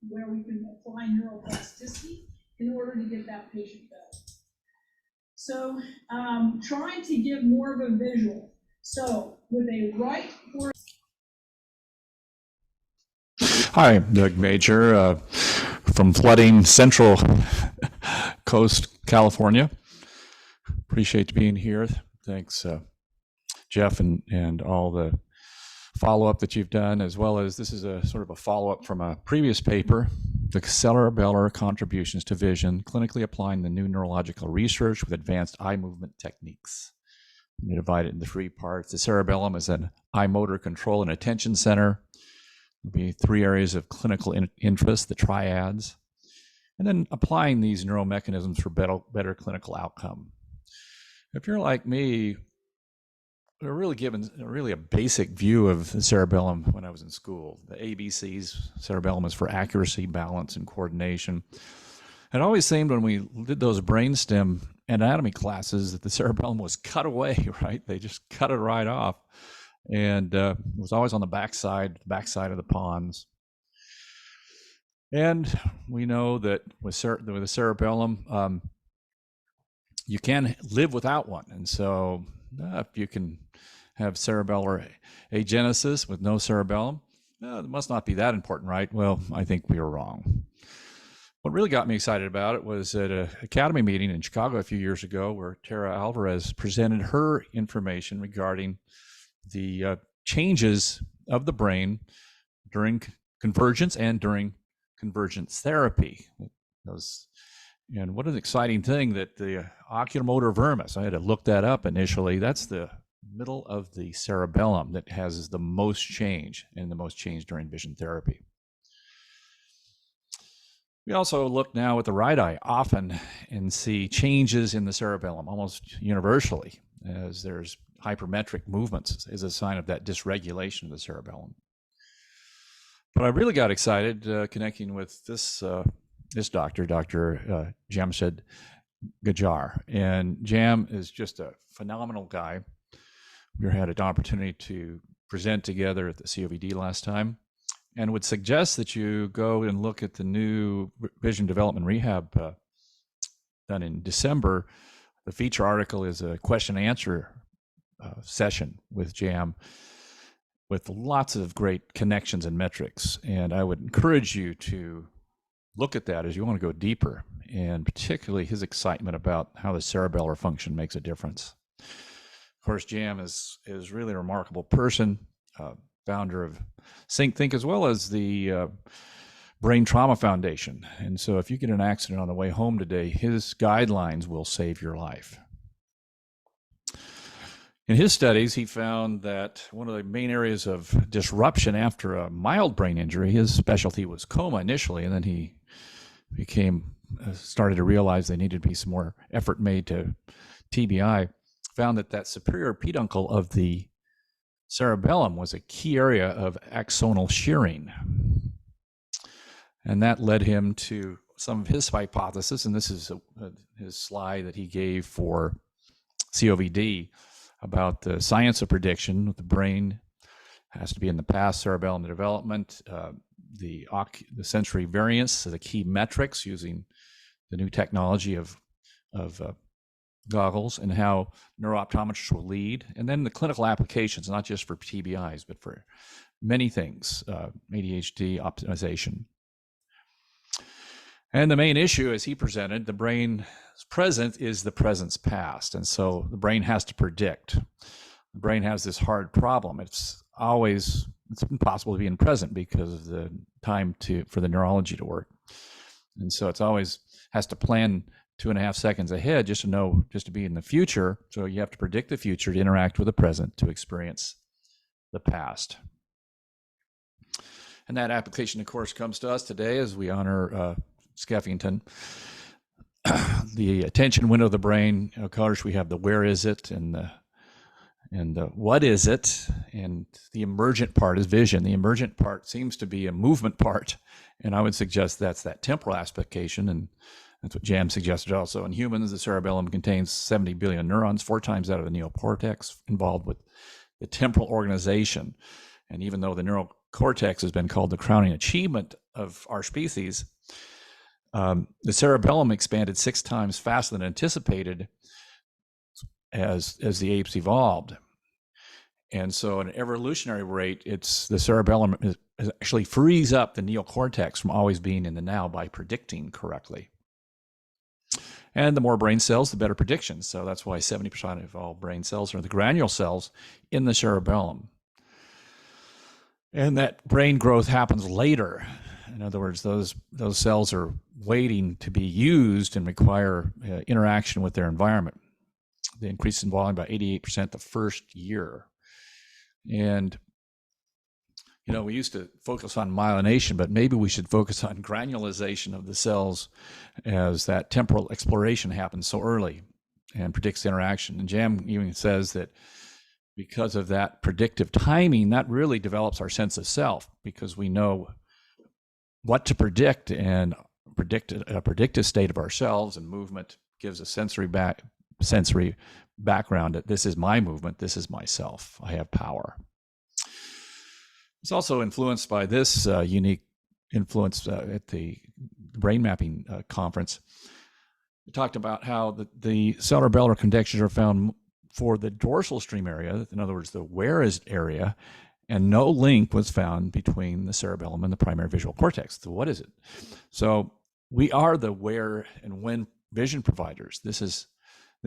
where we can apply neuroplasticity in order to get that patient better. So trying to give more of a visual. So with a right or Hi, Doug Major from flooding Central Coast, California. Appreciate being here. Thanks, Jeff, and all the follow-up that you've done, as well as this is a sort of a follow-up from a previous paper, the cerebellar contributions to vision, clinically applying the new neurological research with advanced eye movement techniques. We divide it into 3 parts. The cerebellum is an eye motor control and attention center. There'll be 3 areas of clinical interest, the triads, and then applying these neuromechanisms for better clinical outcome. If you're like me, we're really given really a basic view of the cerebellum when I was in school. The ABCs, cerebellum is for accuracy, balance, and coordination. It always seemed when we did those brainstem anatomy classes that the cerebellum was cut away, right? They just cut it right off. And it was always on the backside of the pons. And we know that with the cerebellum, you can live without one. And so if you can have cerebellar agenesis with no cerebellum, it must not be that important, right? Well, I think we were wrong. What really got me excited about it was at an Academy meeting in Chicago a few years ago where Tara Alvarez presented her information regarding the changes of the brain during convergence and during convergence therapy. And what an exciting thing that the oculomotor vermis, I had to look that up initially, that's the middle of the cerebellum that has the most change and the most change during vision therapy. We also look now at the right eye often and see changes in the cerebellum almost universally, as there's hypermetric movements is a sign of that dysregulation of the cerebellum. But I really got excited connecting with this doctor, Dr. Jamshed Gajar. And Jam is just a phenomenal guy. We had an opportunity to present together at the COVD last time, and would suggest that you go and look at the new vision development rehab done in December. The feature article is a question and answer session with Jam with lots of great connections and metrics. And I would encourage you to look at that as you want to go deeper, and particularly his excitement about how the cerebellar function makes a difference. Of course, Jam is really a remarkable person, founder of Think, as well as the Brain Trauma Foundation. And so if you get an accident on the way home today, his guidelines will save your life. In his studies, he found that one of the main areas of disruption after a mild brain injury, his specialty was coma initially, and then he started to realize there needed to be some more effort made to TBI, found that superior peduncle of the cerebellum was a key area of axonal shearing. And that led him to some of his hypothesis, and this is his slide that he gave for COVD, about the science of prediction. The brain has to be in the past, cerebellum development, the sensory variance, so the key metrics using the new technology of goggles, and how neurooptometrists will lead, and then the clinical applications, not just for TBIs, but for many things, ADHD optimization. And the main issue, as he presented, the brain's present is the present's past. And so the brain has to predict. The brain has this hard problem. It's impossible to be in present because of the time for the neurology to work. And so it's always has to plan 2.5 seconds ahead just to be in the future. So you have to predict the future to interact with the present, to experience the past. And that application, of course, comes to us today as we honor Skeffington. The attention window of the brain, of course, we have the where is it and the what is it, and the emergent part is vision. The emergent part seems to be a movement part, and I would suggest that's that temporal application, and that's what Jam suggested also. In humans, the cerebellum contains 70 billion neurons, 4 times that of the neocortex, involved with the temporal organization. And even though the neural cortex has been called the crowning achievement of our species, the cerebellum expanded 6 times faster than anticipated as the apes evolved. And so, at an evolutionary rate, it's the cerebellum actually frees up the neocortex from always being in the now by predicting correctly. And the more brain cells, the better prediction. So that's why 70% of all brain cells are the granule cells in the cerebellum. And that brain growth happens later. In other words, those cells are waiting to be used and require interaction with their environment. They increase in volume by 88% the first year. And, we used to focus on myelination, but maybe we should focus on granulization of the cells as that temporal exploration happens so early and predicts interaction. And Jam even says that because of that predictive timing, that really develops our sense of self, because we know what to predict, and a predictive state of ourselves and movement gives a sensory background that this is my movement, this is myself, I have power. It's also influenced by this unique influence at the brain mapping conference. We talked about how the cerebellar connections are found for the dorsal stream area, in other words, the where-is area, and no link was found between the cerebellum and the primary visual cortex. So what is it? So we are the where and when vision providers.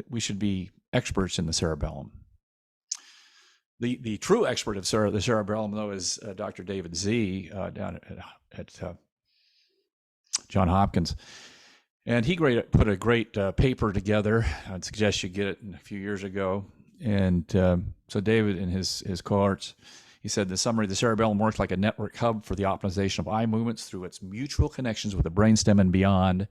We should be experts in the cerebellum. The true expert of the cerebellum, though, is Dr. David Z. Down at Johns Hopkins. And he put a great paper together. I'd suggest you get it a few years ago. And so David and his cohorts, he said, the summary, the cerebellum works like a network hub for the optimization of eye movements through its mutual connections with the brainstem and beyond.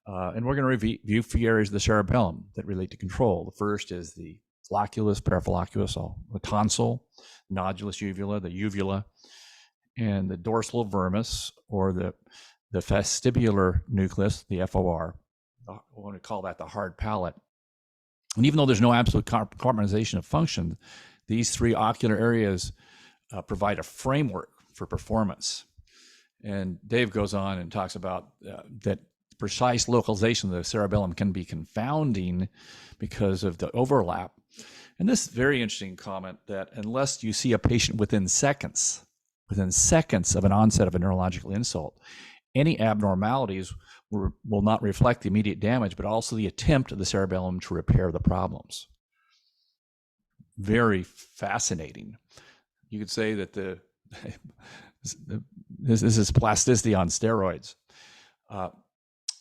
And we're going to review 3 areas of the cerebellum that relate to control. The first is the flocculus, paraflocculus, the tonsil, nodulus uvula, the uvula, and the dorsal vermis, or the vestibular nucleus, the FOR. I want to call that the hard palate. And even though there's no absolute compartmentalization of function, these 3 ocular areas provide a framework for performance. And Dave goes on and talks about that precise localization of the cerebellum can be confounding because of the overlap. And this very interesting comment that unless you see a patient within seconds of an onset of a neurological insult, any abnormalities will not reflect the immediate damage, but also the attempt of the cerebellum to repair the problems. Very fascinating. You could say that this is plasticity on steroids.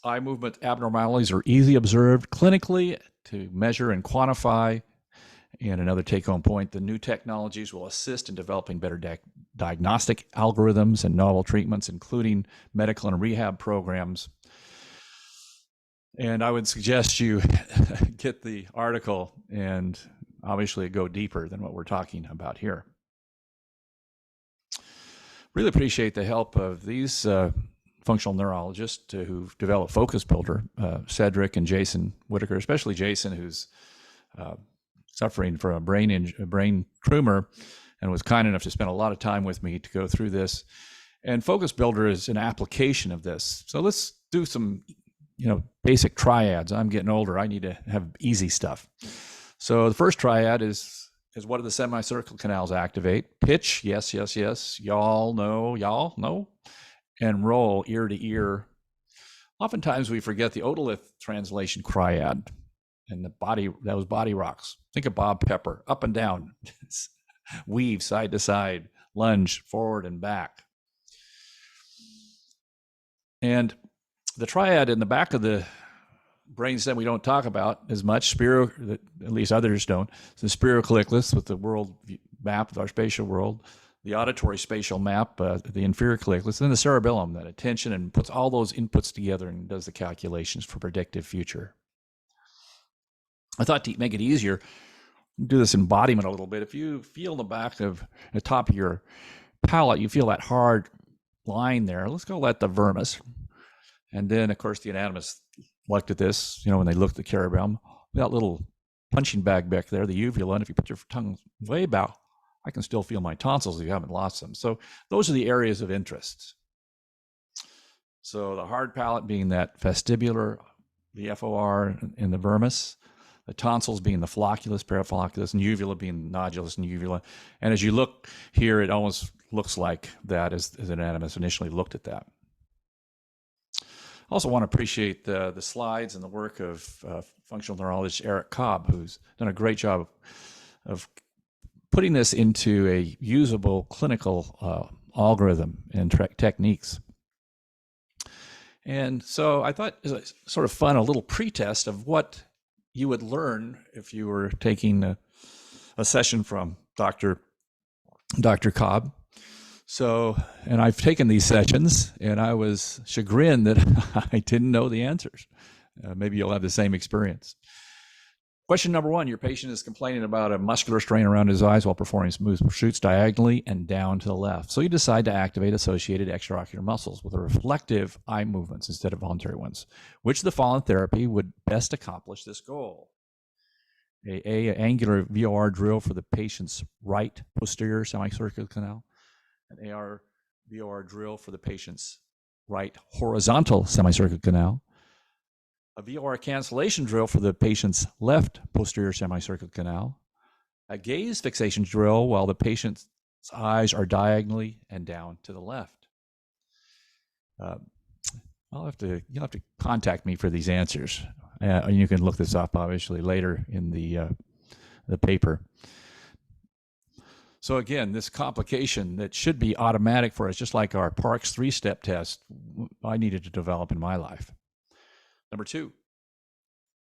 Eye movement abnormalities are easily observed clinically to measure and quantify. And another take-home point, the new technologies will assist in developing better diagnostic algorithms and novel treatments, including medical and rehab programs. And I would suggest you get the article and obviously go deeper than what we're talking about here. Really appreciate the help of these functional neurologists who've developed Focus Builder, Cedric and Jason Whitaker, especially Jason, who's suffering from a brain tumor and was kind enough to spend a lot of time with me to go through this. And Focus Builder is an application of this. So let's do some, basic triads. I'm getting older. I need to have easy stuff. So the first triad is what do the semicircle canals activate? Pitch, yes, yes, yes. Y'all know. And roll, ear to ear. Oftentimes we forget the otolith translation triad and those body rocks. Think of Bob Pepper, up and down, weave side to side, lunge forward and back. And the triad in the back of the brainstem we don't talk about as much, at least others don't. It's the spirocollicus with the world map of our spatial world, the auditory spatial map, the inferior collicus, and then the cerebellum, that attention, and puts all those inputs together and does the calculations for predictive future. I thought to make it easier, do this embodiment a little bit. If you feel the top of your palate, you feel that hard line there. Let's call that the vermis. And then, of course, the anatomists looked at this, when they looked at the cerebellum, that little punching bag back there, the uvula, and if you put your tongue way back, I can still feel my tonsils if you haven't lost them. So those are the areas of interest. So the hard palate being that vestibular, the FOR in the vermis, the tonsils being the flocculus, paraflocculus, and uvula being nodulus and uvula. And as you look here, it almost looks like that as an anatomist initially looked at that. I also want to appreciate the slides and the work of functional neurologist Eric Cobb, who's done a great job of putting this into a usable clinical algorithm and techniques. And so I thought it was sort of fun, a little pretest of what you would learn if you were taking a session from Dr. Cobb. So, and I've taken these sessions, and I was chagrined that I didn't know the answers. Maybe you'll have the same experience. Question number 1, your patient is complaining about a muscular strain around his eyes while performing smooth pursuits diagonally and down to the left. So you decide to activate associated extraocular muscles with reflective eye movements instead of voluntary ones. Which of the following therapy would best accomplish this goal? A angular VOR drill for the patient's right posterior semicircular canal, an AR VOR drill for the patient's right horizontal semicircular canal, a VOR cancellation drill for the patient's left posterior semicircular canal, a gaze fixation drill while the patient's eyes are diagonally and down to the left. You'll have to contact me for these answers. You can look this up obviously later in the paper. So again, this complication that should be automatic for us, just like our Parkes 3-step test, I needed to develop in my life. Number 2,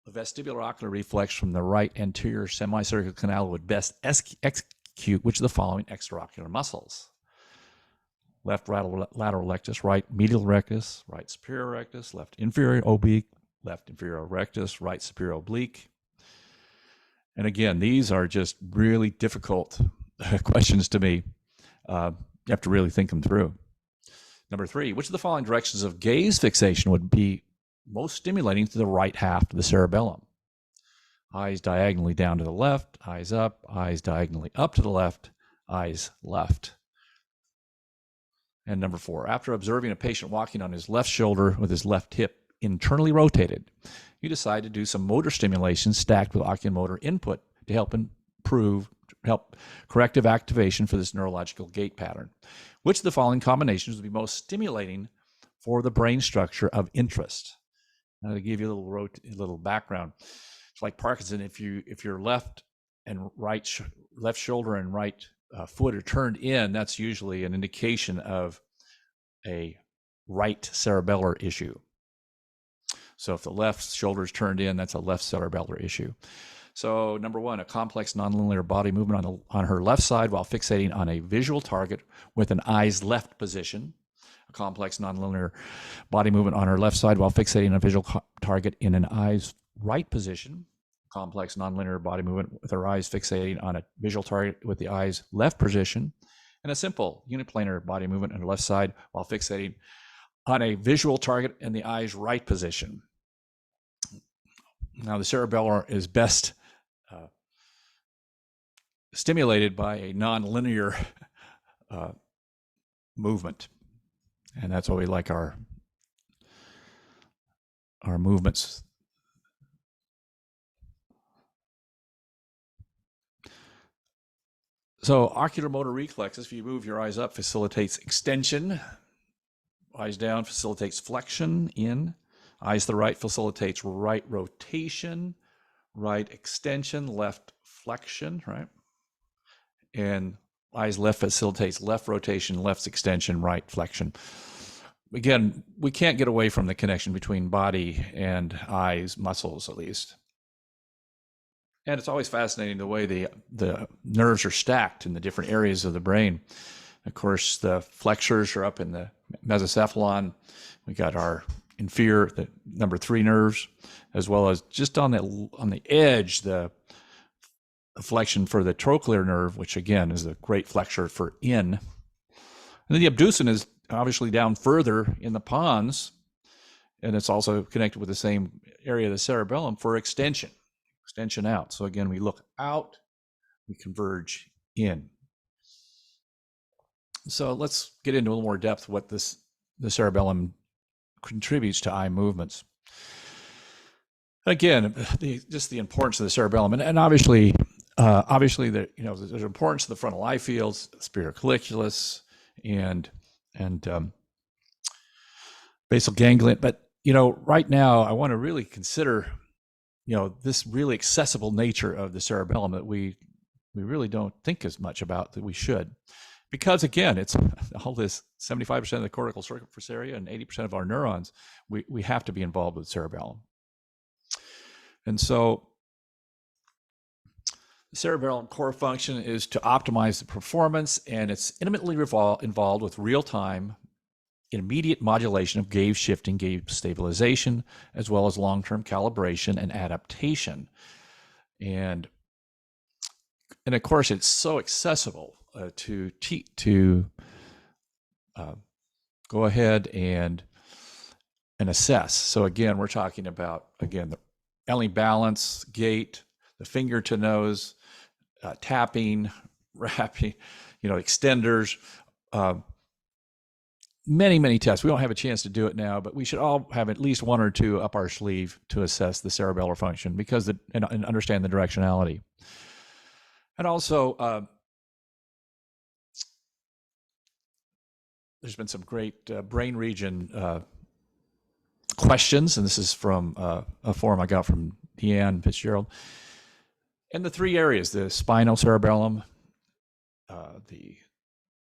the vestibular ocular reflex from the right anterior semicircular canal would best execute which of the following extraocular muscles? Left lateral rectus, right medial rectus, right superior rectus, left inferior oblique, left inferior rectus, right superior oblique. And again, these are just really difficult questions to me. You have to really think them through. Number 3, which of the following directions of gaze fixation would be most stimulating to the right half of the cerebellum? Eyes diagonally down to the left, eyes up, eyes diagonally up to the left, eyes left. And number 4, after observing a patient walking on his left shoulder with his left hip internally rotated, you decide to do some motor stimulation stacked with oculomotor input to help corrective activation for this neurological gait pattern. Which of the following combinations would be most stimulating for the brain structure of interest? Now, to give you a little background, it's like Parkinson. If your left and left shoulder and right foot are turned in, that's usually an indication of a right cerebellar issue. So if the left shoulder is turned in, that's a left cerebellar issue. So number 1, a complex nonlinear body movement on her left side while fixating on a visual target with an eyes left position. A complex nonlinear body movement on her left side while fixating on a visual target in an eyes right position. Complex nonlinear body movement with her eyes fixating on a visual target with the eyes left position. And a simple uniplanar body movement on the left side while fixating on a visual target in the eyes right position. Now, the cerebellar is best stimulated by a nonlinear movement, and that's why we like our movements. So ocular motor reflexes, if you move your eyes up, facilitates extension. Eyes down facilitates flexion in. Eyes to the right facilitates right rotation, right extension, left flexion, right? And eyes left facilitates left rotation, left extension, right flexion. Again, we can't get away from the connection between body and eyes, muscles at least. And it's always fascinating the way the nerves are stacked in the different areas of the brain. Of course, the flexors are up in the mesocephalon. We got our inferior, the number 3 nerves, as well as just on the edge, the flexion for the trochlear nerve, which again is a great flexor for in. And then the abducens is obviously down further in the pons, and it's also connected with the same area of the cerebellum for extension out. So again, we look out, we converge in. So let's get into a little more depth what the cerebellum contributes to eye movements. Again, just the importance of the cerebellum, and obviously, there's importance to the frontal eye fields, superior colliculus, and basal ganglion. But right now, I want to really consider this really accessible nature of the cerebellum that we really don't think as much about that we should. Because again, it's all this 75% of the cortical surface area and 80% of our neurons, we have to be involved with cerebellum. And so the cerebellum core function is to optimize the performance, and it's intimately involved with real-time immediate modulation of gaze shifting, gaze stabilization, as well as long-term calibration and adaptation. And of course, it's so accessible to go ahead and assess. So again, we're talking about the Ellie balance, gait, the finger to nose, tapping, wrapping, extenders, many tests. We don't have a chance to do it now, but we should all have at least one or two up our sleeve to assess the cerebellar function because and understand the directionality. And also, there's been some great brain region questions, and this is from a form I got from Deanne Fitzgerald. And the three areas, the spinal cerebellum, the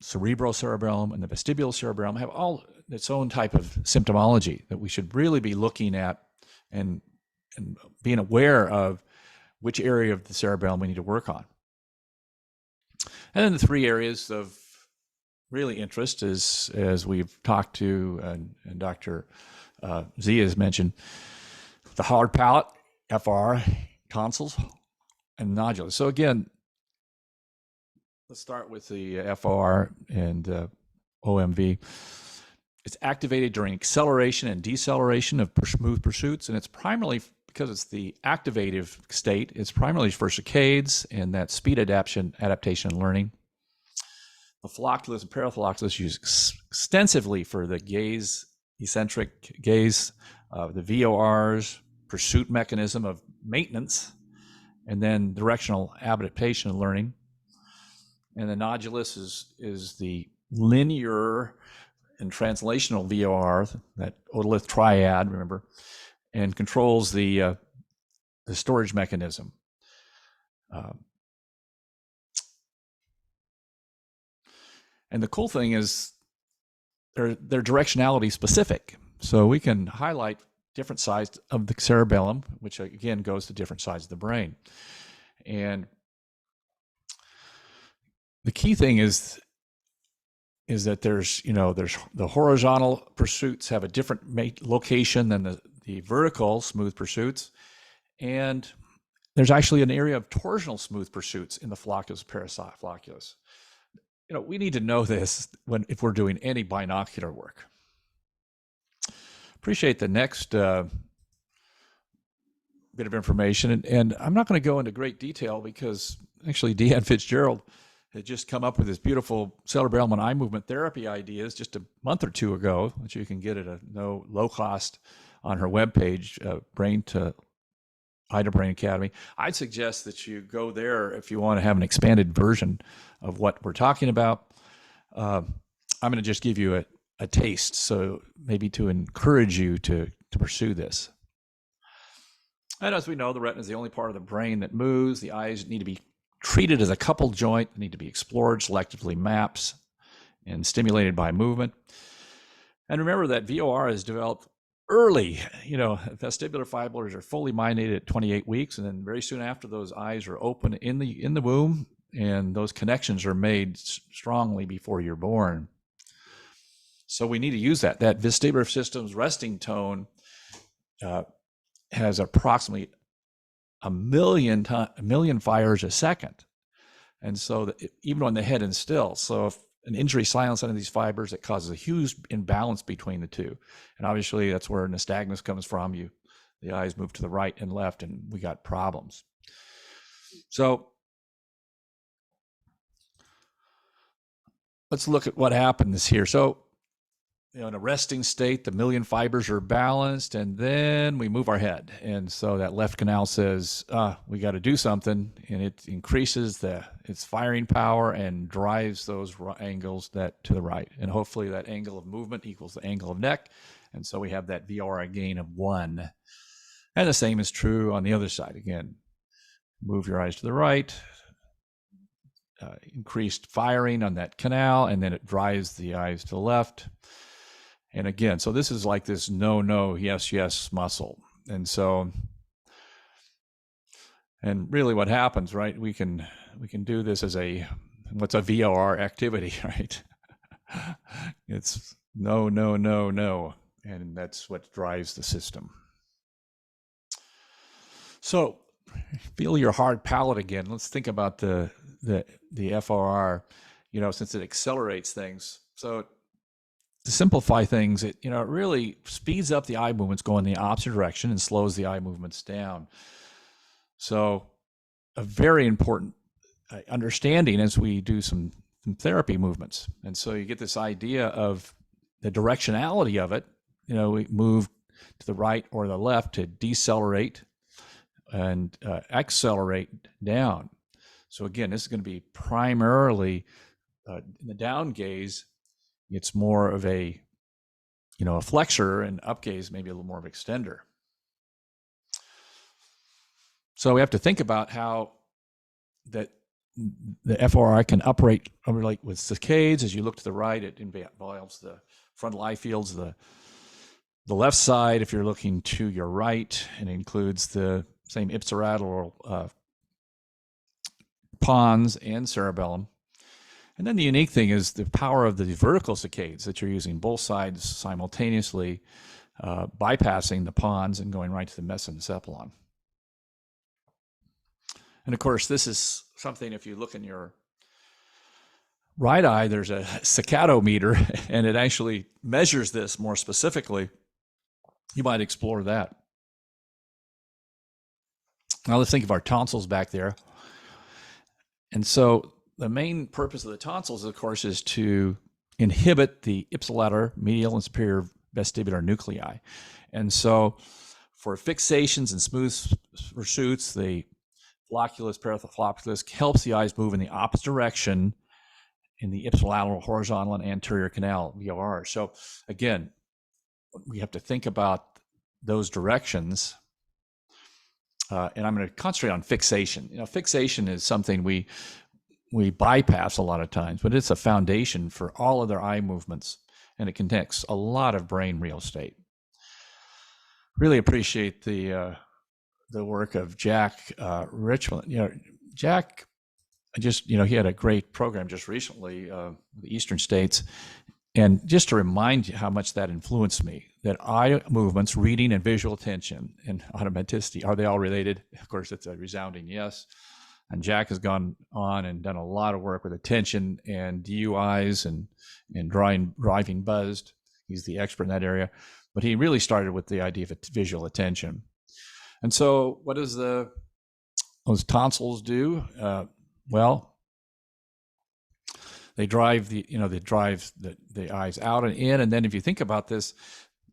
cerebral cerebellum, and the vestibular cerebellum, have all its own type of symptomology that we should really be looking at and being aware of which area of the cerebellum we need to work on. And then the three areas of really interest is, as we've talked to and Dr. Zia has mentioned, the hard palate, FR, tonsils, and nodulus. So again, let's start with the FR and OMV. It's activated during acceleration and deceleration of smooth pursuits, and it's primarily, because it's the activative state, it's primarily for saccades and that speed adaptation and learning. The flocculus and paraflocculus used extensively for the gaze, eccentric gaze, the VORs, pursuit mechanism of maintenance, and then directional adaptation and learning. And the nodulus is the linear and translational VOR, that otolith triad, remember, and controls the storage mechanism. And the cool thing is they're directionality specific. So we can highlight different sides of the cerebellum, which again goes to different sides of the brain. And the key thing is that there's the horizontal pursuits have a different location than the vertical smooth pursuits. And there's actually an area of torsional smooth pursuits in the flocculus paraflocculus. We need to know this if we're doing any binocular work. Appreciate the next bit of information. And I'm not going to go into great detail because actually Deanne Fitzgerald had just come up with this beautiful cerebellum and eye movement therapy ideas just a month or two ago, which you can get at low cost on her webpage, Eye to Brain Academy. I'd suggest that you go there if you want to have an expanded version of what we're talking about. I'm going to just give you a taste, so maybe to encourage you to pursue this. And as we know, the retina is the only part of the brain that moves. The eyes need to be treated as a coupled joint, need to be explored, selectively maps, and stimulated by movement. And remember that VOR is developed early. Vestibular fibers are fully myelinated at 28 weeks, and then very soon after, those eyes are open in the womb, and those connections are made strongly before you're born. So we need to use that. That vestibular system's resting tone has approximately a million fires a second, and so even when the head is still. So if an injury silences any of these fibers, it causes a huge imbalance between the two. And obviously that's where nystagmus comes from. The eyes move to the right and left, and we got problems. So let's look at what happens here. So, in a resting state, the million fibers are balanced, and then we move our head. And so that left canal says, we got to do something, and it increases its firing power and drives those angles to the right. And hopefully that angle of movement equals the angle of neck. And so we have that VOR gain of 1. And the same is true on the other side. Again, move your eyes to the right, increased firing on that canal, and then it drives the eyes to the left. And again, so this is like this no, yes muscle. And so, and really what happens, right? We can do this as what's a VOR activity, right? It's no. And that's what drives the system. So feel your hard palate again. Let's think about the FOR, since it accelerates things. So to simplify things, it really speeds up the eye movements going in the opposite direction and slows the eye movements down. So a very important understanding as we do some therapy movements. And so you get this idea of the directionality of it. We move to the right or the left to decelerate and accelerate down. So again, this is going to be primarily in the down gaze. It's more of a flexor, and up gaze maybe a little more of an extender. So we have to think about how that the FORI can operate with saccades. As you look to the right, it involves the frontal eye fields, the left side. If you're looking to your right, it includes the same ipsilateral pons and cerebellum. And then the unique thing is the power of the vertical saccades that you're using both sides simultaneously, bypassing the pons and going right to the mesencephalon. And of course, this is something, if you look in your right eye, there's a saccatometer, and it actually measures this more specifically. You might explore that. Now let's think of our tonsils back there. And so the main purpose of the tonsils, of course, is to inhibit the ipsilateral, medial, and superior vestibular nuclei. And so for fixations and smooth pursuits, the flocculus, paratheflopulus helps the eyes move in the opposite direction in the ipsilateral, horizontal, and anterior canal, VOR. So again, we have to think about those directions. And I'm going to concentrate on fixation. Fixation is something we bypass a lot of times, but it's a foundation for all other eye movements, and it connects a lot of brain real estate. Really appreciate the work of Jack Richmond. Jack he had a great program just recently, the Eastern States. And just to remind you how much that influenced me, that eye movements, reading and visual attention and automaticity, are they all related? Of course, it's a resounding yes. And Jack has gone on and done a lot of work with attention and DUIs and driving buzzed. He's the expert in that area. But he really started with the idea of visual attention. And so what does those tonsils do? They drive the eyes out and in. And then if you think about this,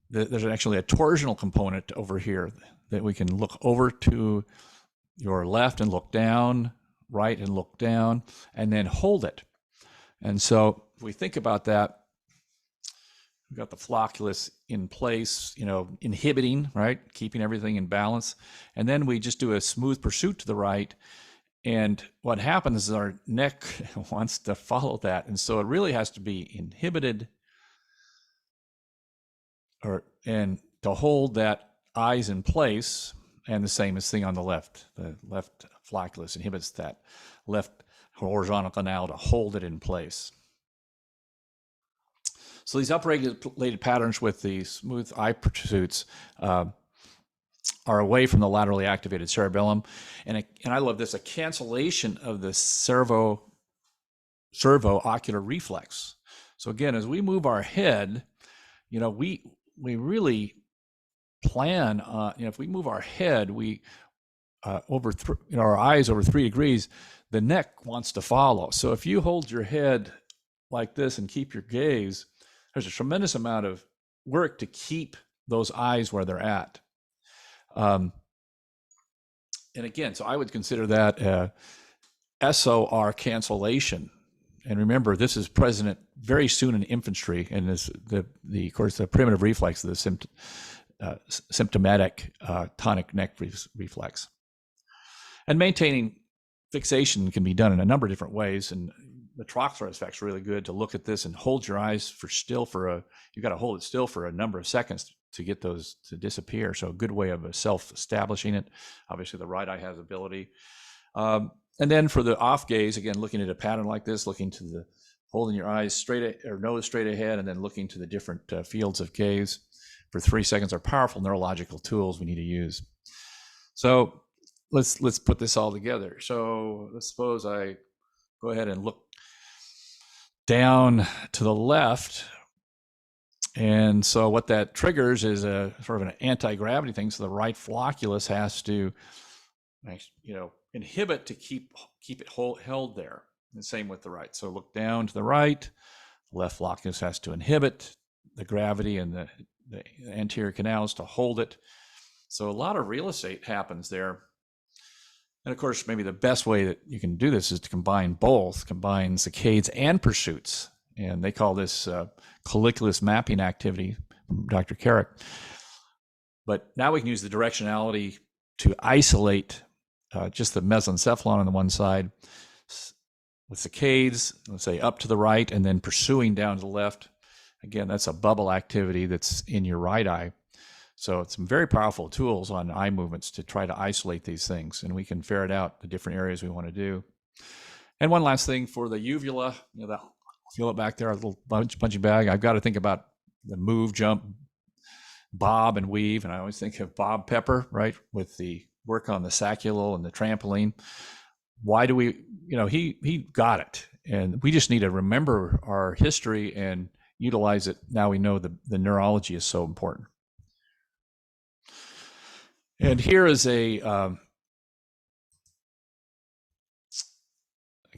there's actually a torsional component over here that we can look over to your left and look down, right and look down, and then hold it. And so if we think about that, we've got the flocculus in place, inhibiting, right, keeping everything in balance. And then we just do a smooth pursuit to the right. And what happens is our neck wants to follow that. And so it really has to be inhibited and to hold that eyes in place. And the same is thing on the left. The left flocculus inhibits that left horizontal canal to hold it in place. So these upregulated patterns with the smooth eye pursuits are away from the laterally activated cerebellum. And I love this, a cancellation of the servo-ocular reflex. So again, as we move our head, we really plan on, if we move our head, our eyes over 3 degrees, the neck wants to follow. So if you hold your head like this and keep your gaze, there's a tremendous amount of work to keep those eyes where they're at. And again, so I would consider that SOR cancellation. And remember, this is present very soon in infantry, and is of course the primitive reflex, the symptomatic tonic neck reflex. And maintaining fixation can be done in a number of different ways, and the trochlear effect's really good to look at this and hold your eyes you got to hold it still for a number of seconds to get those to disappear. So a good way of self-establishing it. Obviously the right eye has ability. And then for the off gaze, again, looking at a pattern like this, holding your eyes straight or nose straight ahead, and then looking to the different fields of gaze for 3 seconds are powerful neurological tools we need to use. So let's put this all together. So let's suppose I go ahead and look down to the left. And so what that triggers is a sort of an anti-gravity thing. So the right flocculus has to, inhibit to keep it held there. And the same with the right. So look down to the right. The left flocculus has to inhibit the gravity and the anterior canals to hold it. So a lot of real estate happens there. And of course, maybe the best way that you can do this is to combine saccades and pursuits. And they call this colliculus mapping activity from Dr. Carrick. But now we can use the directionality to isolate just the mesencephalon on the one side with saccades, let's say up to the right, and then pursuing down to the left. Again, that's a bubble activity that's in your right eye. So it's some very powerful tools on eye movements to try to isolate these things, and we can ferret out the different areas we want to do. And one last thing for the uvula, that feel it back there, a little punching bag. I've got to think about the move, jump, bob, and weave, and I always think of Bob Pepper, right, with the work on the sacculal and the trampoline. Why do we, he got it, and we just need to remember our history and utilize it. Now we know the neurology is so important. And here is again,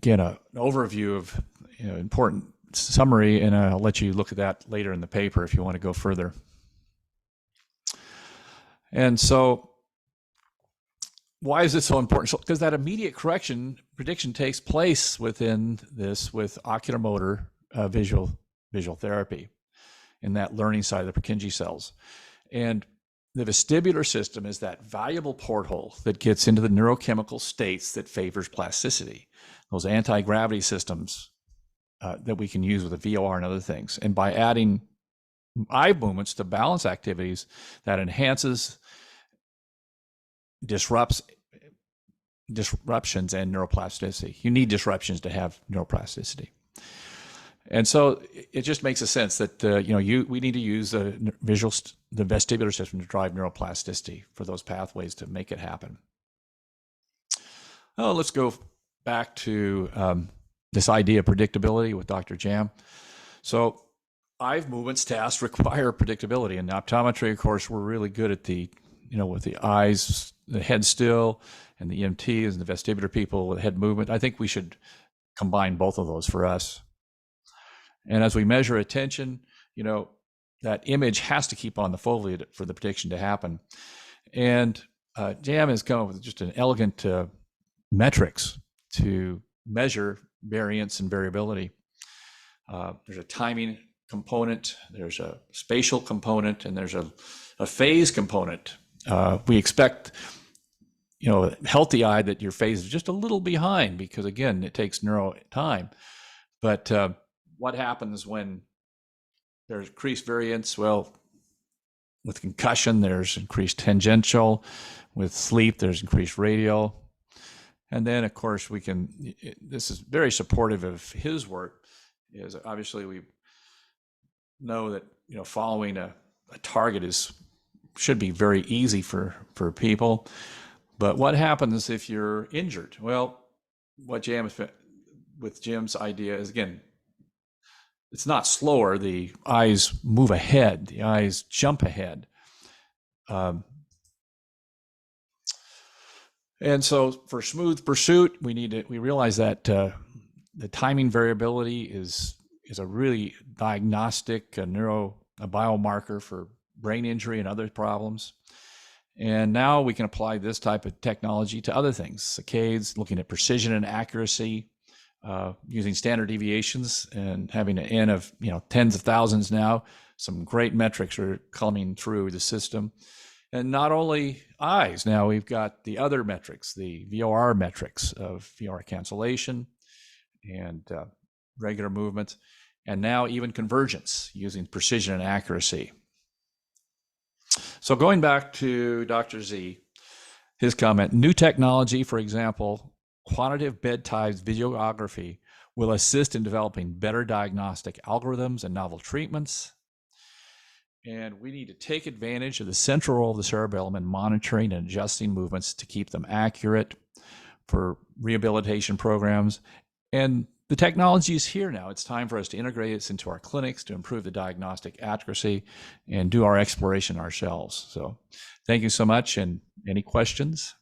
an overview of important summary, and I'll let you look at that later in the paper if you want to go further. And so why is this so important? So, because that immediate prediction takes place within this with oculomotor visual therapy in that learning side of the Purkinje cells. And the vestibular system is that valuable porthole that gets into the neurochemical states that favors plasticity, those anti-gravity systems that we can use with the VOR and other things. And by adding eye movements to balance activities, that enhances, disruptions and neuroplasticity. You need disruptions to have neuroplasticity. And so it just makes a sense that we need to use the vestibular system to drive neuroplasticity for those pathways to make it happen. Oh, let's go back to this idea of predictability with Dr. Jam. So eye movements tasks require predictability. In optometry, of course, we're really good at with the eyes, the head still, and the EMTs and the vestibular people with head movement. I think we should combine both of those for us. And as we measure attention, that image has to keep on the fovea for the prediction to happen. And Jam has come up with just an elegant metrics to measure variance and variability. There's a timing component, there's a spatial component, and there's a phase component. We expect, a healthy eye that your phase is just a little behind because, again, it takes neuro time. But what happens when there's increased variance? Well, with concussion, there's increased tangential. With sleep, there's increased radial. And then, of course, this is very supportive of his work, is obviously we know that, following a target should be very easy for people. But what happens if you're injured? Well, with Jim's idea is, again, it's not slower. The eyes move ahead. The eyes jump ahead. And so for smooth pursuit, we realize that the timing variability is is a really diagnostic, a biomarker for brain injury and other problems. And now we can apply this type of technology to other things. Saccades, looking at precision and accuracy, using standard deviations and having an N of tens of thousands now. Some great metrics are coming through the system. And not only eyes, now we've got the other metrics, the VOR metrics of VOR cancellation and regular movement, and now even convergence using precision and accuracy. So going back to Dr. Z, his comment, new technology, for example, quantitative bed-tied videography will assist in developing better diagnostic algorithms and novel treatments. And we need to take advantage of the central role of the cerebellum in monitoring and adjusting movements to keep them accurate for rehabilitation programs. And the technology is here now. It's time for us to integrate this into our clinics to improve the diagnostic accuracy and do our exploration ourselves. So thank you so much. And any questions?